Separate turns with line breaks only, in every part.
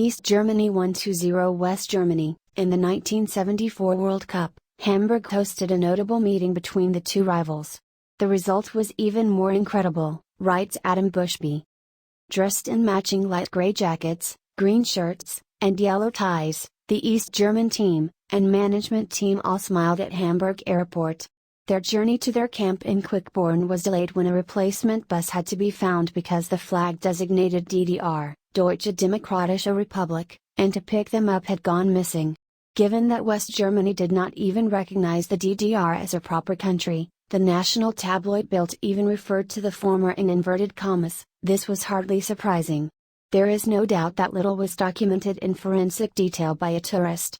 East Germany won 2-0 West Germany. In the 1974 World Cup, Hamburg hosted a notable meeting between the two rivals. The result was even more incredible, writes Adam Bushby. Dressed in matching light gray jackets, green shirts, and yellow ties, the East German team and management team all smiled at Hamburg Airport. Their journey to their camp in Quickborn was delayed when a replacement bus had to be found because the flag designated DDR, Deutsche Demokratische Republik, and to pick them up had gone missing. Given that West Germany did not even recognize the DDR as a proper country, the national tabloid Bild even referred to the former in inverted commas. This was hardly surprising. There is no doubt that little was documented in forensic detail by a tourist.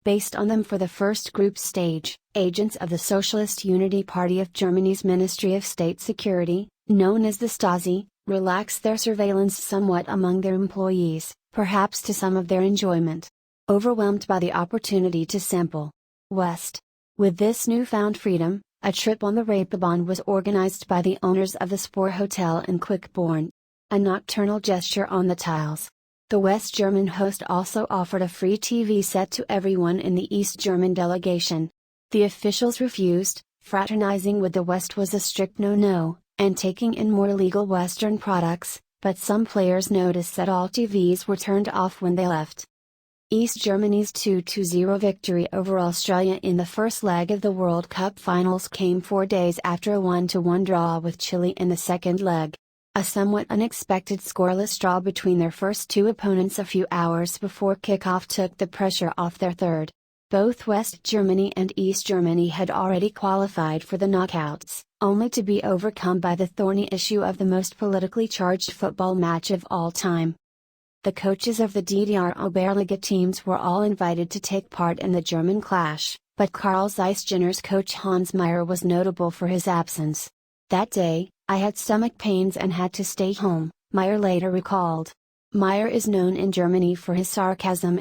Based on them for the first group stage, agents of the Socialist Unity Party of Germany's Ministry of State Security, known as the Stasi, relaxed their surveillance somewhat among their employees, perhaps to some of their enjoyment. Overwhelmed by the opportunity to sample West. With this newfound freedom, a trip on the Reeperbahn was organized by the owners of the Spoor Hotel in Quickborn. A nocturnal gesture on the tiles. The West German host also offered a free TV set to everyone in the East German delegation. The officials refused, fraternizing with the West was a strict no-no, and taking in more legal Western products, but some players noticed that all TVs were turned off when they left. East Germany's 2-0 victory over Australia in the first leg of the World Cup finals came 4 days after a 1-1 draw with Chile in the second leg. A somewhat unexpected scoreless draw between their first two opponents a few hours before kickoff took the pressure off their third. Both West Germany and East Germany had already qualified for the knockouts, only to be overcome by the thorny issue of the most politically charged football match of all time. The coaches of the DDR Oberliga teams were all invited to take part in the German clash, but Karl Zeiss Jenner's coach Hans Meyer was notable for his absence. That day, I had stomach pains and had to stay home, Meyer later recalled. Meyer is known in Germany for his sarcasm,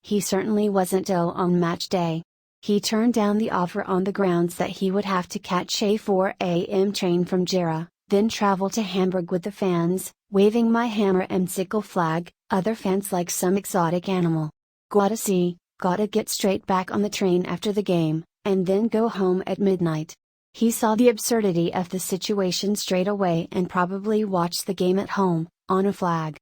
he certainly wasn't ill on match day. He turned down the offer on the grounds that he would have to catch a 4 a.m. train from Gera, then travel to Hamburg with the fans, waving my hammer and sickle flag, other fans like some exotic animal. Gotta get straight back on the train after the game, and then go home at midnight. He saw the absurdity of the situation straight away and probably watched the game at home, on a flag.